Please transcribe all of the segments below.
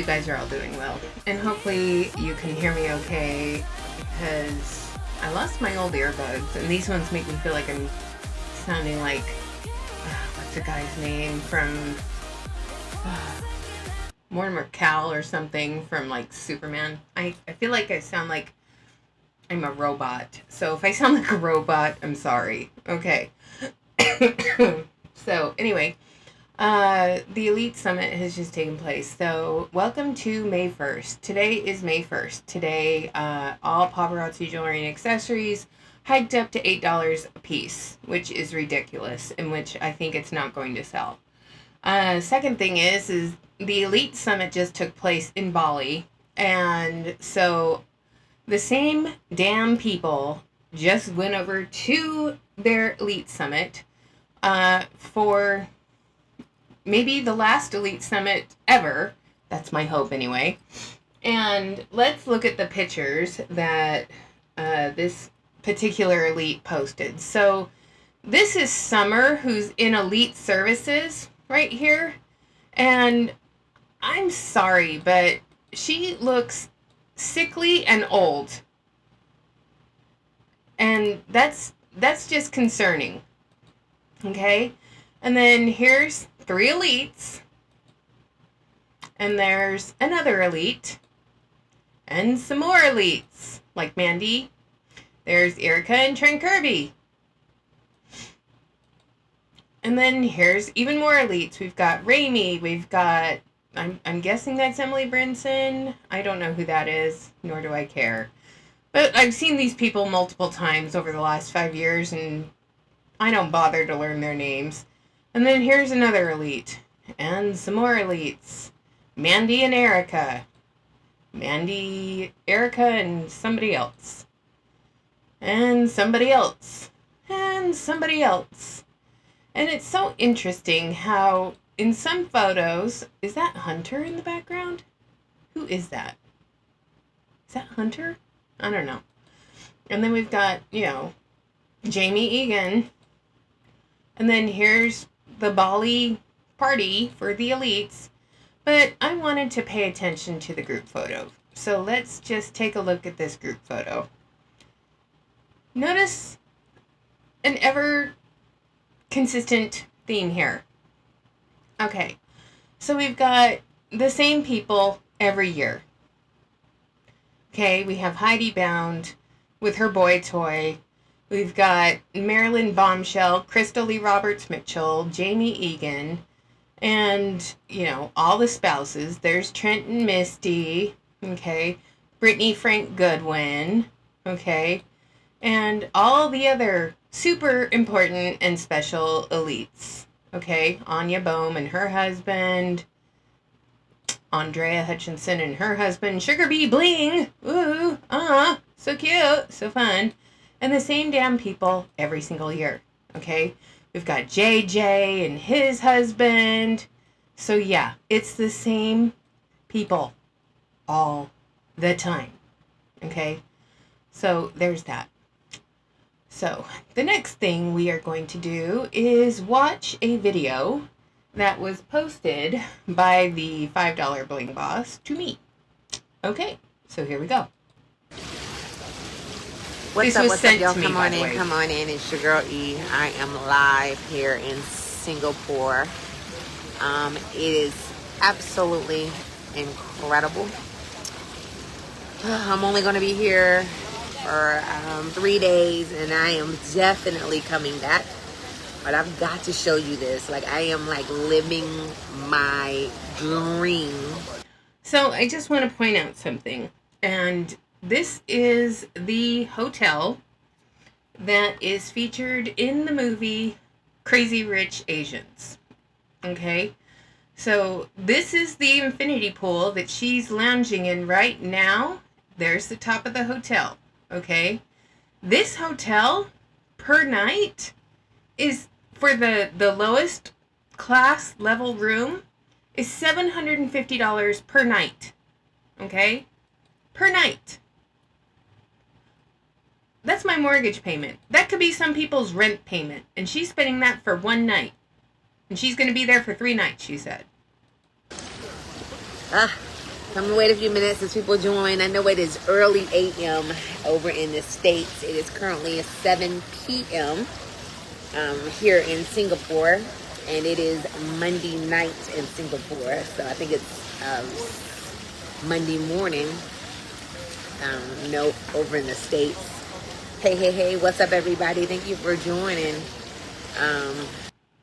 you guys are all doing well. And hopefully you can hear me okay, because I lost my old earbuds, and these ones make me feel like I'm sounding like, what's the guy's name from Mortimer Cal or something from like Superman. I feel like I sound like I'm a robot. So if I sound like a robot, I'm sorry. Okay. So anyway, the Elite Summit has just taken place. So welcome to May 1st. Today is May 1st. Today, all paparazzi jewelry and accessories hiked up to $8 a piece, which is ridiculous, and which I think it's not going to sell. Second thing is the Elite Summit just took place in Bali, and so the same damn people just went over to their Elite Summit for maybe the last Elite Summit ever. That's my hope anyway. And let's look at the pictures that this particular Elite posted. So this is Summer, who's in Elite Services right here. And I'm sorry, but she looks sickly and old. And that's just concerning. Okay? And then here's 3 Elites. And there's another Elite. And some more Elites, like Mandy. There's Erica and Trent Kirby. And then here's even more Elites. We've got Raimi. We've got, I'm guessing that's Emily Brinson. I don't know who that is, nor do I care. But I've seen these people multiple times over the last 5 years, and I don't bother to learn their names. And then here's another Elite. And some more Elites. Mandy and Erica. Mandy, Erica, and somebody else. And somebody else. And somebody else. And it's so interesting how in some photos, is that Hunter in the background? Who is that? Is that Hunter? I don't know. And then we've got, Jamie Egan. And then here's the Bali party for the Elites. But I wanted to pay attention to the group photo. So let's just take a look at this group photo. Notice an ever consistent theme here. Okay, so we've got the same people every year. Okay, we have Heidi Bound with her boy toy. We've got Marilyn Bombshell, Crystal Lee Roberts Mitchell, Jamie Egan, and, all the spouses. There's Trent and Misty, okay, Brittany Frank Goodwin, okay, and all the other super important and special Elites, okay, Anya Bohm and her husband, Andrea Hutchinson and her husband, Sugar Bee Bling, ooh, so cute, so fun, and the same damn people every single year, okay? We've got JJ and his husband. So yeah, it's the same people all the time. Okay? So there's that. So the next thing we are going to do is watch a video that was posted by the $5 Bling boss to me. Okay, so here we go. What's up, y'all? Come on in. It's your girl E. I am live here in Singapore. It is absolutely incredible. I'm only going to be here for 3 days, and I am definitely coming back. But I've got to show you this. I am living my dream. So I just want to point out something, and this is the hotel that is featured in the movie Crazy Rich Asians. Okay? So this is the infinity pool that she's lounging in right now. There's the top of the hotel. Okay? This hotel per night is, for the lowest class level room, is $750 per night. Okay? Per night. That's my mortgage payment. That could be some people's rent payment. And she's spending that for one night. And she's going to be there for 3 nights, she said. I'm gonna wait a few minutes as people join. I know it is early a.m. over in the States. It is currently 7 p.m. Here in Singapore, and it is Monday night in Singapore. So I think it's Monday morning, over in the States. Hey, what's up, everybody? Thank you for joining.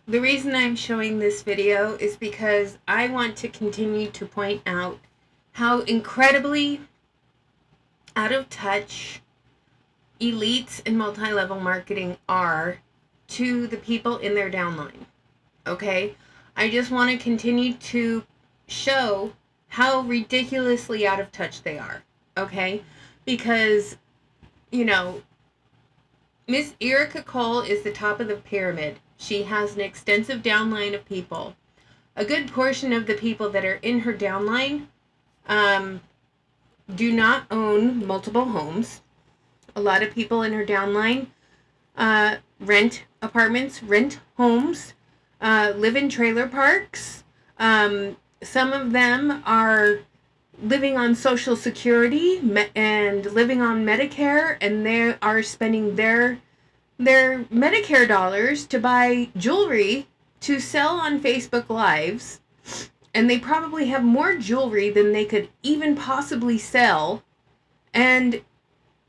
The reason I'm showing this video is because I want to continue to point out how incredibly out of touch elites in multi-level marketing are to the people in their downline. Okay? I just want to continue to show how ridiculously out of touch they are. Okay? Because, you know, Miss Erica Cole is the top of the pyramid. She has an extensive downline of people. A good portion of the people that are in her downline do not own multiple homes. A lot of people in her downline rent apartments, rent homes, live in trailer parks. Some of them are living on Social Security and living on Medicare, and they are spending their Medicare dollars to buy jewelry to sell on Facebook Lives. And they probably have more jewelry than they could even possibly sell. And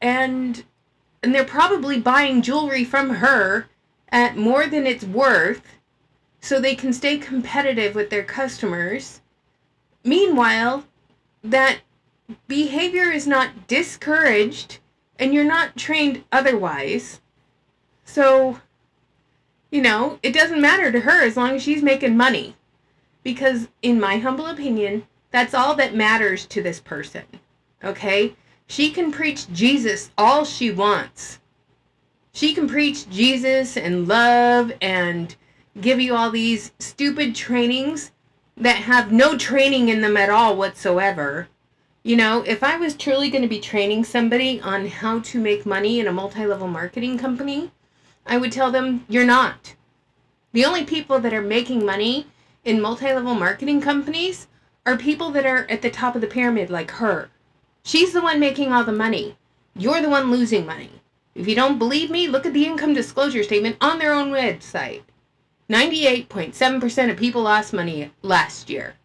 they're probably buying jewelry from her at more than it's worth so they can stay competitive with their customers. Meanwhile, that behavior is not discouraged and you're not trained otherwise. So, you know, it doesn't matter to her as long as she's making money. Because, in my humble opinion, that's all that matters to this person. Okay? She can preach Jesus all she wants. She can preach Jesus and love and give you all these stupid trainings that have no training in them at all whatsoever. You know, if I was truly going to be training somebody on how to make money in a multi-level marketing company, I would tell them, you're not. The only people that are making money in multi-level marketing companies are people that are at the top of the pyramid like her. She's the one making all the money. You're the one losing money. If you don't believe me, look at the income disclosure statement on their own website. 98.7% of people lost money last year.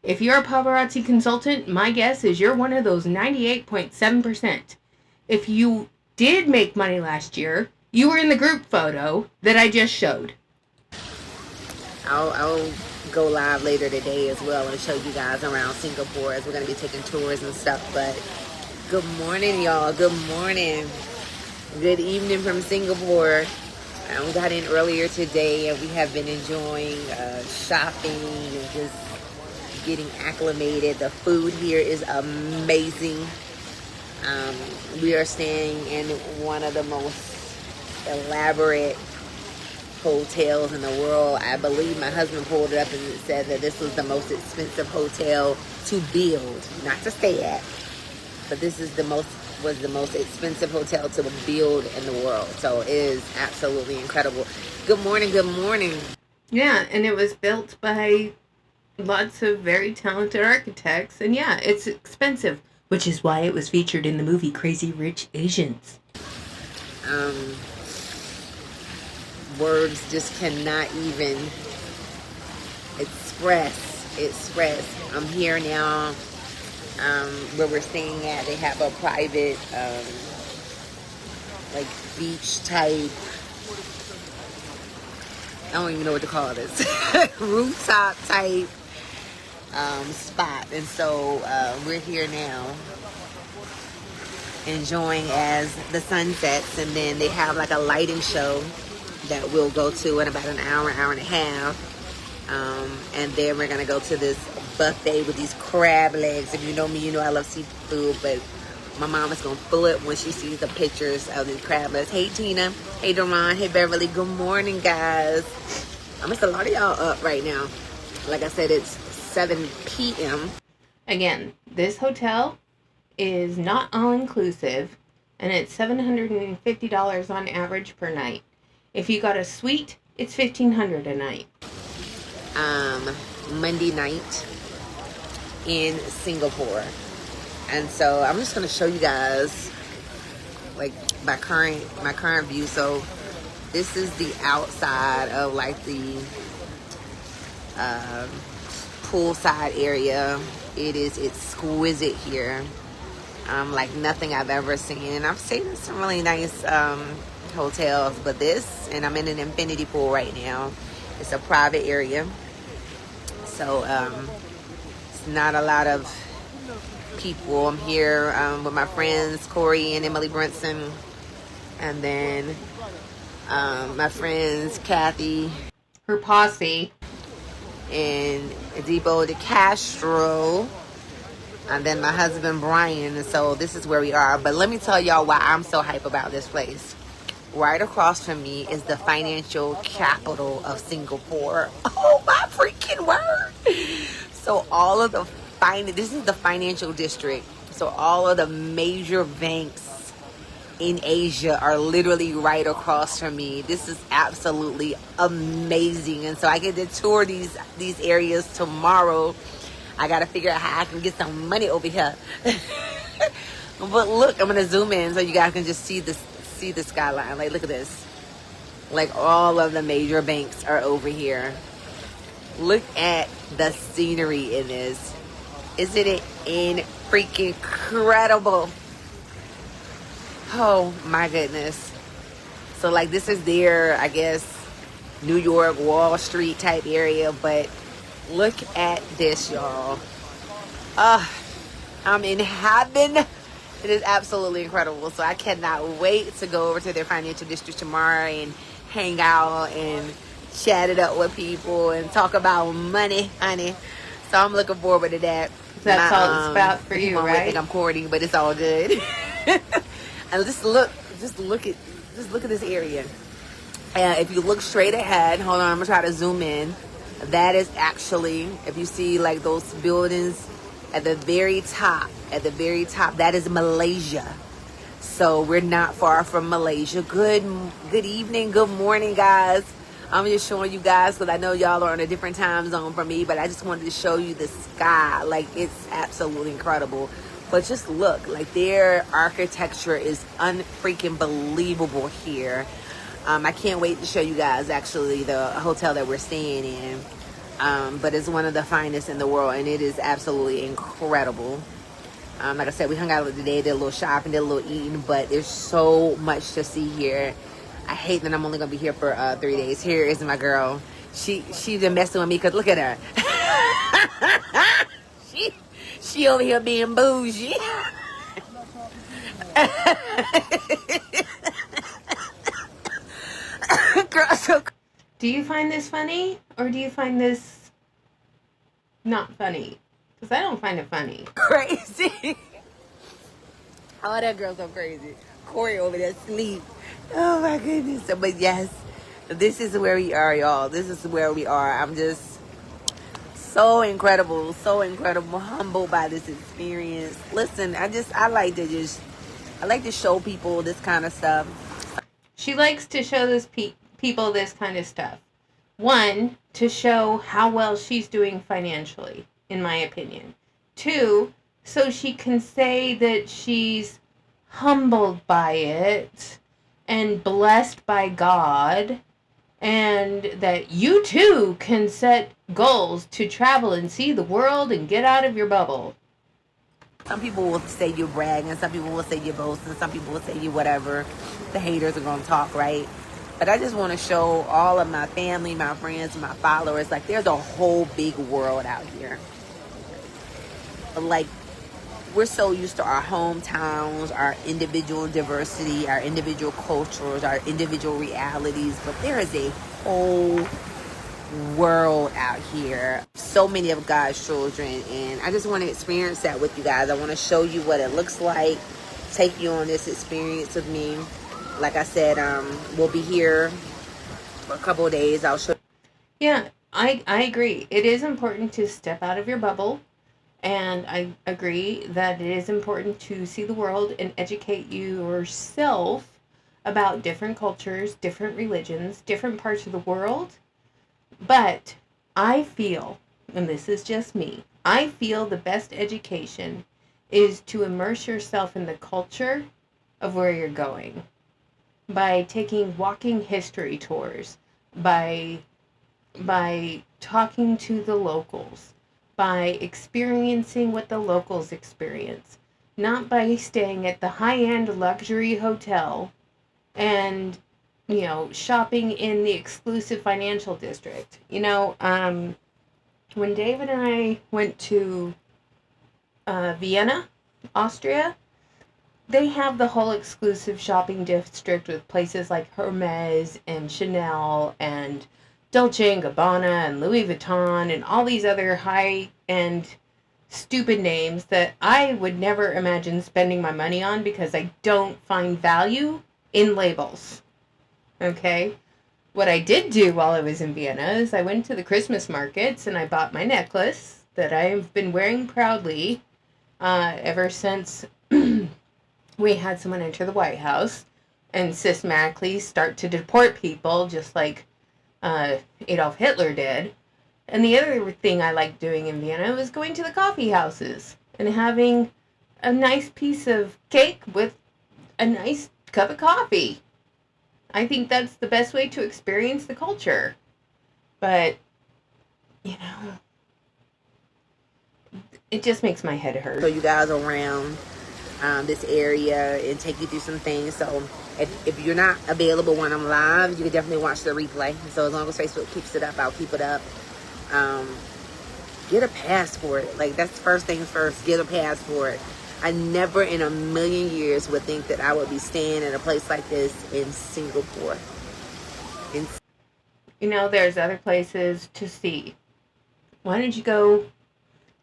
If you're a paparazzi consultant, my guess is you're one of those 98.7%. If you did make money last year, you were in the group photo that I just showed. I'll go live later today as well and show you guys around Singapore as we're going to be taking tours and stuff. But good morning, y'all. Good morning. Good evening from Singapore. We got in earlier today and we have been enjoying shopping and just getting acclimated. The food here is amazing. We are staying in one of the most elaborate hotels in the world. I believe my husband pulled it up and said that this was the most expensive hotel to build, not to stay at, but this is was the most expensive hotel to build in the world. So it is absolutely incredible. Good morning, good morning. Yeah, and it was built by lots of very talented architects, and yeah, it's expensive, which is why it was featured in the movie Crazy Rich Asians. Words just cannot even express. I'm here now, where we're staying at. They have a private, like beach type, I don't even know what to call this, rooftop type spot. And so we're here now enjoying as the sun sets, and then they have like a lighting show that we'll go to in about an hour and a half. And then we're gonna go to this buffet with these crab legs. If you know me, you know I love seafood, but my mom is gonna flip when she sees the pictures of these crab legs. Hey Tina, hey Daron, hey Beverly, good morning guys. I'm gonna a lot of y'all up right now. Like I said, it's 7 p.m. Again, this hotel is not all-inclusive, and it's $750 on average per night. If you got a suite, it's $1,500 a night. Monday night, in Singapore. And so I'm just gonna show you guys like my current view. So this is the outside of like the poolside area. It is exquisite here. Like nothing I've ever seen. I've stayed in some really nice hotels, but this, and I'm in an infinity pool right now. It's a private area, so it's not a lot of people. I'm here with my friends Corey and Emily Brinson, and then my friends Kathy, her posse, and Debo de Castro, and then my husband Brian. And so this is where we are. But let me tell y'all why I'm so hype about this place. Right across from me is the financial capital of Singapore. Oh my freaking word! So all of the this is the financial district. So all of the major banks in Asia are literally right across from me. This is absolutely amazing. And so I get to tour these areas tomorrow. I gotta figure out how I can get some money over here. But look, I'm gonna zoom in so you guys can just see the skyline. Like, look at this. Like, all of the major banks are over here. Look at the scenery in this. Isn't it freaking incredible? Oh my goodness. So like, this is their, I guess, New York Wall Street type area, but look at this, y'all. I'm in heaven. It is absolutely incredible. So I cannot wait to go over to their financial district tomorrow and hang out and chat it up with people and talk about money, honey. So I'm looking forward to that. That's all it's about for you, right? I think I'm corny, but it's all good. And just look at this area. And if you look straight ahead, hold on, I'm gonna try to zoom in. That is actually, if you see like those buildings at the very top, that is Malaysia. So we're not far from Malaysia. Good evening, good morning, guys. I'm just showing you guys because I know y'all are on a different time zone from me, but I just wanted to show you the sky. Like, it's absolutely incredible. But just look, like, their architecture is unfreaking believable here. I can't wait to show you guys actually the hotel that we're staying in. But it's one of the finest in the world, and it is absolutely incredible. Like I said, we hung out today, did a little shopping, did a little eating, but there's so much to see here. I hate that I'm only gonna be here for 3 days. Here is my girl. She's been messing with me because look at her. she over here being bougie. Girl, so do you find this funny or do you find this not funny? Because I don't find it funny. Crazy. Oh, that girl's so crazy. Corey over there asleep. Oh my goodness. But yes, this is where we are, y'all. This is where we are. I'm just so incredible, humbled by this experience. Listen, I like to show people this kind of stuff. She likes to show this people this kind of stuff. One, to show how well she's doing financially, in my opinion. Two, so she can say that she's humbled by it and blessed by God, and that you too can set goals to travel and see the world and get out of your bubble. Some people will say you're bragging, some people will say you're boasting, some people will say you whatever. The haters are going to talk, right? But I just want to show all of my family, my friends, my followers, like, there's a whole big world out here. Like, we're so used to our hometowns, our individual diversity, our individual cultures, our individual realities, but there is a whole world out here. So many of God's children, and I just want to experience that with you guys. I want to show you what it looks like, take you on this experience with me. Like I said, we'll be here for a couple of days. I'll show. Yeah, I agree. It is important to step out of your bubble. And I agree that it is important to see the world and educate yourself about different cultures, different religions, different parts of the world. But I feel, and this is just me, I feel the best education is to immerse yourself in the culture of where you're going by taking walking history tours, by talking to the locals, by experiencing what the locals experience, not by staying at the high-end luxury hotel and, shopping in the exclusive financial district. When David and I went to Vienna, Austria, they have the whole exclusive shopping district with places like Hermes and Chanel and Dolce and Gabbana and Louis Vuitton and all these other high-end stupid names that I would never imagine spending my money on because I don't find value in labels. Okay? What I did do while I was in Vienna is I went to the Christmas markets and I bought my necklace that I've been wearing proudly ever since we had someone enter the White House and systematically start to deport people just like Adolf Hitler did. And the other thing I liked doing in Vienna was going to the coffee houses and having a nice piece of cake with a nice cup of coffee. I think that's the best way to experience the culture. But, it just makes my head hurt. So you guys around this area and take you through some things. So if you're not available when I'm live, you can definitely watch the replay. So as long as Facebook keeps it up, I'll keep it up. Get a passport. Like, that's first things first. Get a passport. I never in a million years would think that I would be staying in a place like this in Singapore. There's other places to see. Why don't you go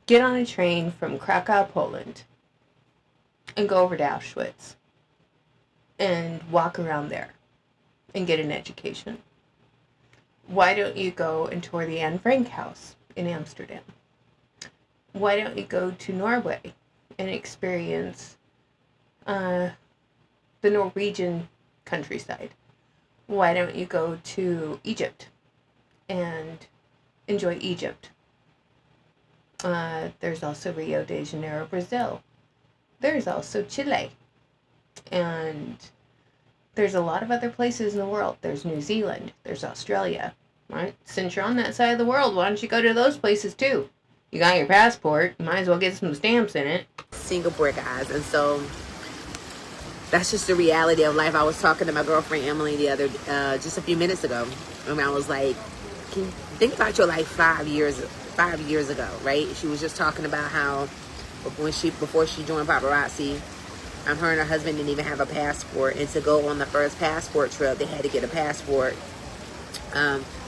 get on a train from Krakow, Poland, and go over to Auschwitz and walk around there and get an education? Why don't you go and tour the Anne Frank house in Amsterdam? Why don't you go to Norway and experience the Norwegian countryside? Why don't you go to Egypt and enjoy Egypt? There's also Rio de Janeiro, Brazil. There's also Chile. And there's a lot of other places in the world. There's New Zealand. There's Australia. Right? Since you're on that side of the world, why don't you go to those places too? You got your passport. You might as well get some stamps in it. Singapore, guys. And so that's just the reality of life. I was talking to my girlfriend Emily just a few minutes ago, and I was like, "Can you think about your life 5 years ago?" Right? She was just talking about how before she joined paparazzi, her and her husband didn't even have a passport, and to go on the first passport trip, they had to get a passport.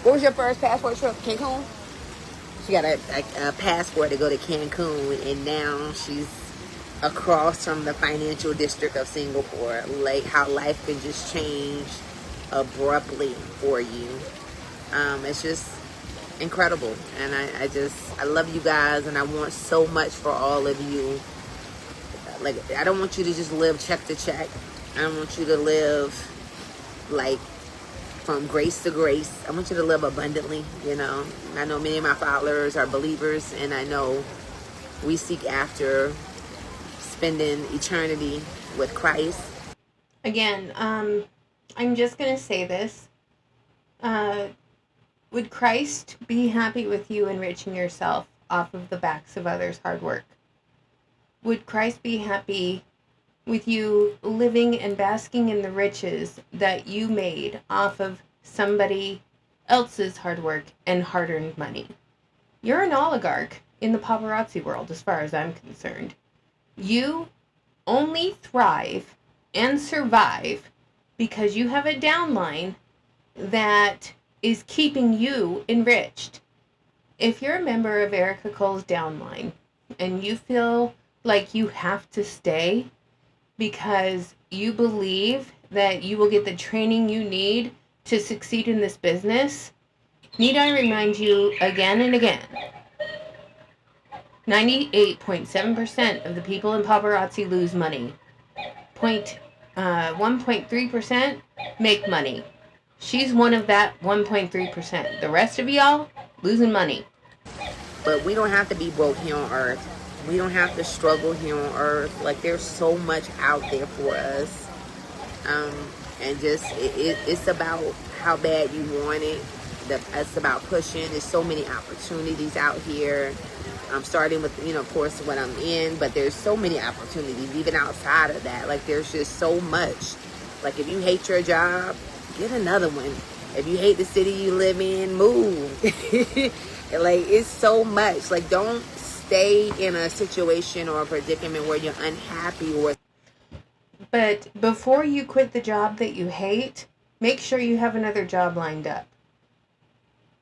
What was your first passport trip? Cancun? She got a passport to go to Cancun, and now she's across from the financial district of Singapore. Like, how life can just change abruptly for you. It's just incredible. And I love you guys, and I want so much for all of you. Like, I don't want you to just live check to check. I want you to live like from grace to grace. I want you to live abundantly, I know many of my followers are believers, and I know we seek after spending eternity with Christ. Again, I'm just going to say this. Would Christ be happy with you enriching yourself off of the backs of others' hard work? Would Christ be happy with you living and basking in the riches that you made off of somebody else's hard work and hard-earned money? You're an oligarch in the paparazzi world, as far as I'm concerned. You only thrive and survive because you have a downline that is keeping you enriched. If you're a member of Erica Cole's downline and you feel like you have to stay because you believe that you will get the training you need to succeed in this business, need I remind you again and again, 98.7% of the people in paparazzi lose money. 1.3% make money. She's one of that 1.3%. The rest of y'all losing money. But we don't have to be broke here on earth. We don't have to struggle here on earth. Like, there's so much out there for us. Um, and just, it's about how bad you want it. It's about pushing. There's so many opportunities out here. I'm starting with, of course, what I'm in, but there's so many opportunities, even outside of that. Like, there's just so much. Like, if you hate your job, get another one. If you hate the city you live in, move. Like, it's so much. Like, don't stay in a situation or a predicament where you're unhappy or... But before you quit the job that you hate, make sure you have another job lined up.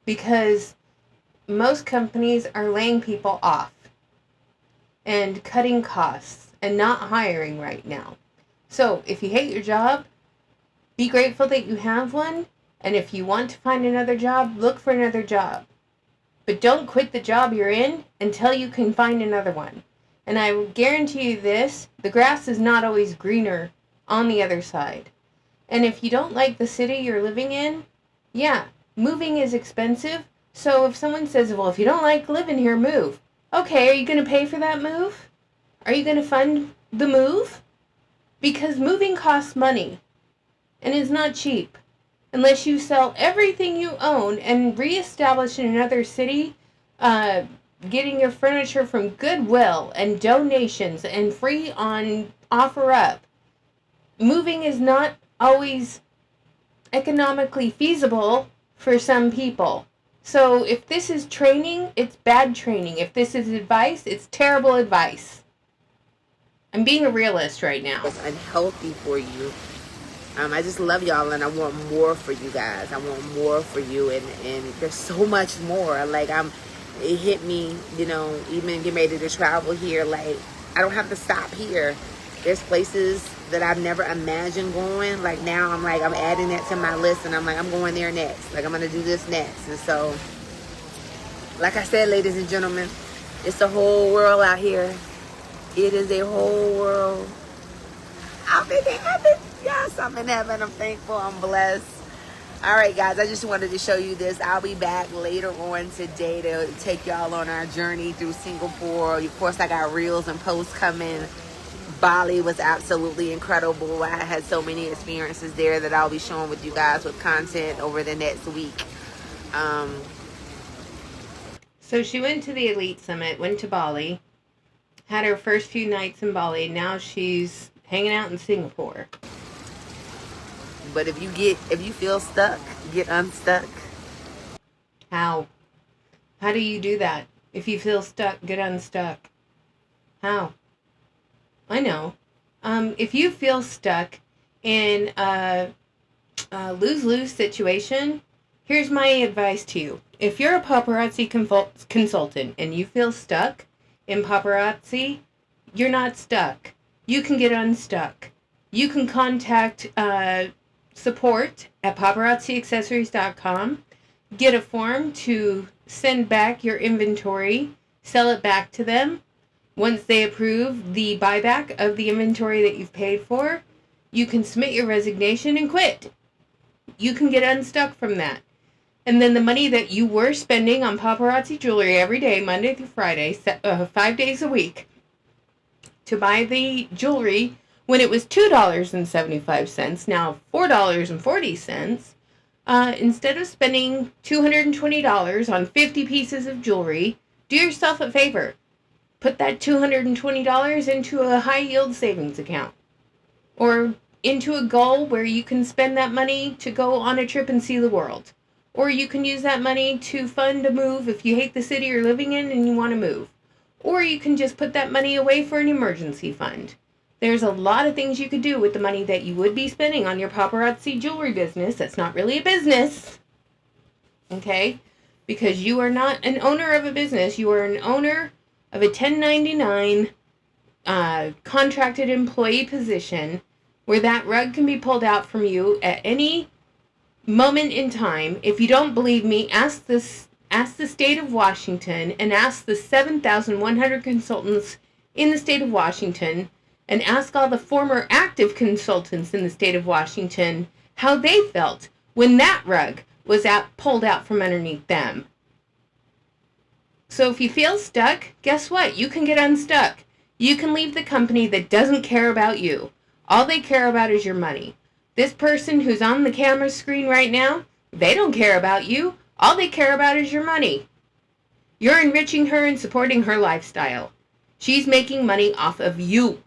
Because most companies are laying people off and cutting costs and not hiring right now. So if you hate your job, be grateful that you have one. And if you want to find another job, look for another job. But don't quit the job you're in until you can find another one. And I will guarantee you this, the grass is not always greener on the other side. And if you don't like the city you're living in, yeah, moving is expensive. So if someone says, well, if you don't like living here, move. Okay, are you going to pay for that move? Are you going to fund the move? Because moving costs money. And is not cheap. Unless you sell everything you own and reestablish in another city, getting your furniture from Goodwill and donations and free on OfferUp. Moving is not always economically feasible for some people. So if this is training, it's bad training. If this is advice, it's terrible advice. I'm being a realist right now. It's unhealthy for you. I just love y'all, and I want more for you guys. I want more for you, and there's so much more. Like, it hit me, even getting ready to travel here. Like, I don't have to stop here. There's places that I've never imagined going. Like, now I'm adding that to my list, and I'm going there next. Like, I'm going to do this next. And so, like I said, ladies and gentlemen, it's a whole world out here. It is a whole world. I'm in heaven. Yes, I'm in heaven. I'm thankful. I'm blessed. All right, guys, I just wanted to show you this. I'll be back later on today to take y'all on our journey through Singapore. Of course, I got reels and posts coming. Bali was absolutely incredible. I had so many experiences there that I'll be showing with you guys with content over the next week. So she went to the Elite Summit, went to Bali, had her first few nights in Bali. Now she's hanging out in Singapore. But if you feel stuck, get unstuck. How? How do you do that? If you feel stuck, get unstuck. How? I know. If you feel stuck in a lose-lose situation, here's my advice to you. If you're a paparazzi consultant and you feel stuck in paparazzi, you're not stuck. You can get unstuck. You can contact support at paparazziaccessories.com. Get a form to send back your inventory, sell it back to them. Once they approve the buyback of the inventory that you've paid for, you can submit your resignation and quit. You can get unstuck from that. And then the money that you were spending on paparazzi jewelry every day, Monday through Friday, 5 days a week, to buy the jewelry when it was $2.75, now $4.40, instead of spending $220 on 50 pieces of jewelry, do yourself a favor. Put that $220 into a high-yield savings account. Or into a goal where you can spend that money to go on a trip and see the world. Or you can use that money to fund a move if you hate the city you're living in and you want to move. Or you can just put that money away for an emergency fund. There's a lot of things you could do with the money that you would be spending on your paparazzi jewelry business. That's not really a business. Okay? Because you are not an owner of a business. You are an owner of a 1099 contracted employee position where that rug can be pulled out from you at any moment in time. If you don't believe me, ask the state of Washington and ask the 7,100 consultants in the state of Washington and ask all the former active consultants in the state of Washington how they felt when that rug was pulled out from underneath them. So if you feel stuck, guess what? You can get unstuck. You can leave the company that doesn't care about you. All they care about is your money. This person who's on the camera screen right now, they don't care about you. All they care about is your money. You're enriching her and supporting her lifestyle. She's making money off of you.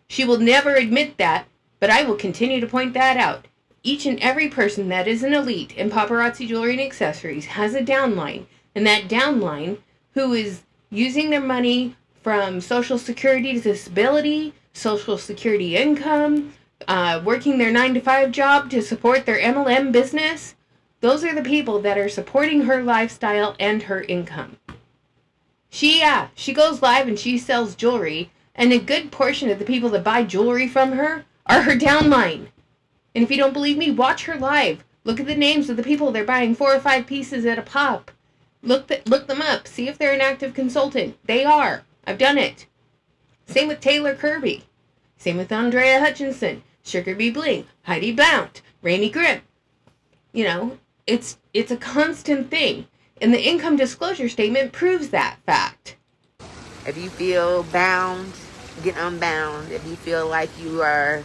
She will never admit that, but I will continue to point that out. Each and every person that is an elite in paparazzi jewelry and accessories has a downline, and that downline who is using their money from Social Security disability, Social Security income, working their 9-to-5 job to support their MLM business, those are the people that are supporting her lifestyle and her income. She goes live and she sells jewelry, and a good portion of the people that buy jewelry from her are her downline. And if you don't believe me, watch her live. Look at the names of the people they're buying 4 or 5 pieces at a pop. Look them up. See if they're an active consultant. They are. I've done it. Same with Taylor Kirby. Same with Andrea Hutchinson, Sugar B. Bling, Heidi Blount, Raimi Grimm. You know, it's a constant thing. And the income disclosure statement proves that fact. If you feel bound, get unbound. If you feel like you are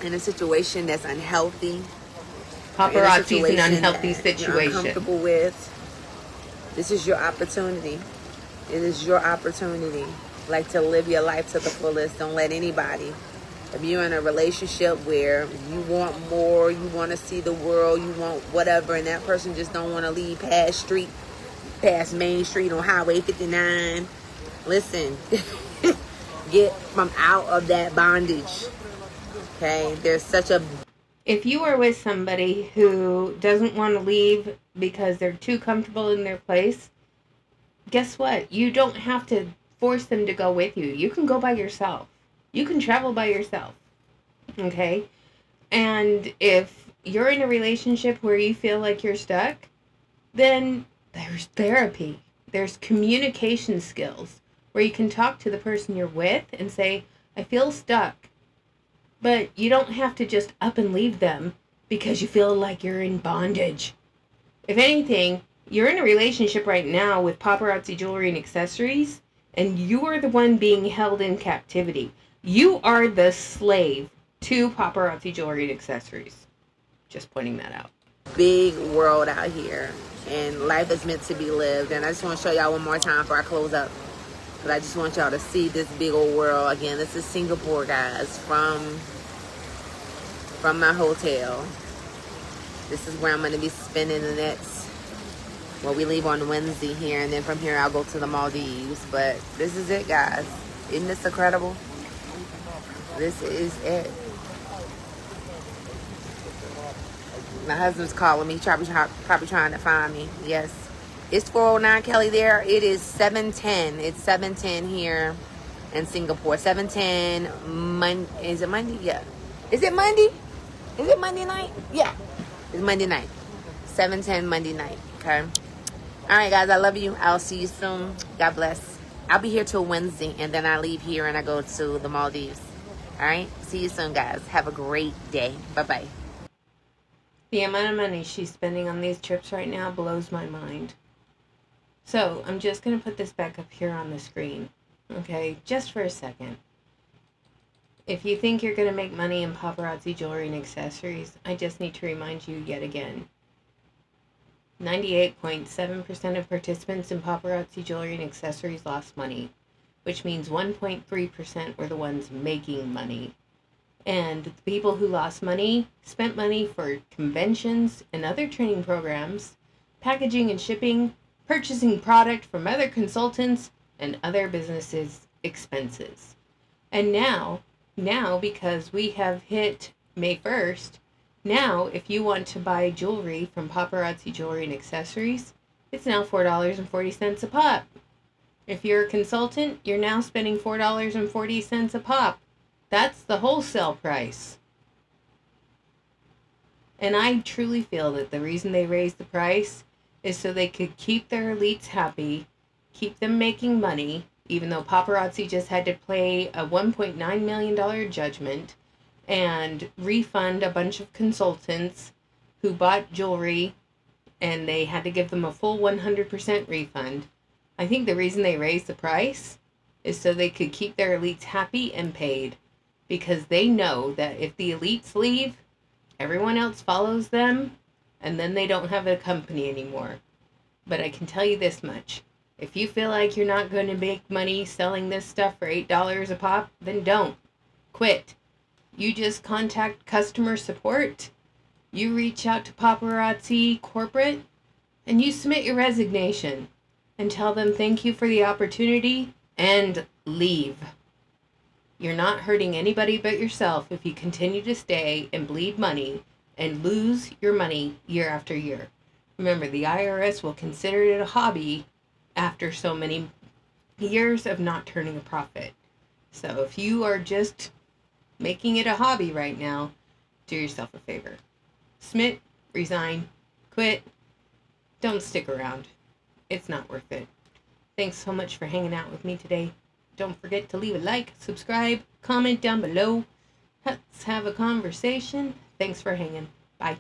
in a situation that's unhealthy, Paparazzi's an unhealthy situation. You're uncomfortable with, this is your opportunity. It is your opportunity. Like, to live your life to the fullest. Don't let anybody. If you're in a relationship where you want more, you want to see the world, you want whatever, and that person just don't want to leave past Main Street on Highway 59, listen, get from out of that bondage. Okay? There's such a... If you are with somebody who doesn't want to leave because they're too comfortable in their place, guess what? You don't have to force them to go with you. You can go by yourself. You can travel by yourself. Okay? And if you're in a relationship where you feel like you're stuck, then there's therapy. There's communication skills where you can talk to the person you're with and say, I feel stuck. But you don't have to just up and leave them because you feel like you're in bondage. If anything, you're in a relationship right now with paparazzi jewelry and accessories, and you are the one being held in captivity. You are the slave to paparazzi jewelry and accessories. Just pointing that out. Big world out here, and life is meant to be lived. And I just want to show y'all one more time before I close up. But I just want y'all to see this big old world. Again, this is Singapore, guys, from my hotel. This is where I'm going to be spending the next, well, we leave on Wednesday here, and then from here I'll go to the Maldives. But this is it, guys. Isn't this incredible? This is it. My husband's calling me, probably trying to find me. Yes. It's 4:09, Kelly, there. It is 7:10. It's 7:10 here in Singapore. 7:10. Is it Monday? Yeah. Is it Monday? Is it Monday night? Yeah. It's Monday night. 7:10 Monday night. Okay. All right, guys. I love you. I'll see you soon. God bless. I'll be here till Wednesday, and then I leave here and I go to the Maldives. All right. See you soon, guys. Have a great day. Bye-bye. The amount of money she's spending on these trips right now blows my mind. So, I'm just going to put this back up here on the screen. Okay, just for a second. If you think you're going to make money in paparazzi jewelry and accessories, I just need to remind you yet again. 98.7% of participants in paparazzi jewelry and accessories lost money, which means 1.3% were the ones making money. And the people who lost money spent money for conventions and other training programs, packaging and shipping, purchasing product from other consultants, and other businesses' expenses. And now, because we have hit May 1st, now if you want to buy jewelry from paparazzi jewelry and accessories, it's now $4.40 a pop. If you're a consultant, you're now spending $4.40 a pop. That's the wholesale price. And I truly feel that the reason they raised the price is so they could keep their elites happy, keep them making money, even though paparazzi just had to pay a $1.9 million judgment and refund a bunch of consultants who bought jewelry, and they had to give them a full 100% refund. I think the reason they raised the price is so they could keep their elites happy and paid. Because they know that if the elites leave, everyone else follows them, and then they don't have a company anymore. But I can tell you this much. If you feel like you're not going to make money selling this stuff for $8 a pop, then don't. Quit. You just contact customer support. You reach out to Paparazzi Corporate, and you submit your resignation and tell them thank you for the opportunity and leave. You're not hurting anybody but yourself if you continue to stay and bleed money and lose your money year after year. Remember, the IRS will consider it a hobby after so many years of not turning a profit. So if you are just making it a hobby right now, do yourself a favor. Submit, resign, quit. Don't stick around. It's not worth it. Thanks so much for hanging out with me today. Don't forget to leave a like, subscribe, comment down below. Let's have a conversation. Thanks for hanging. Bye.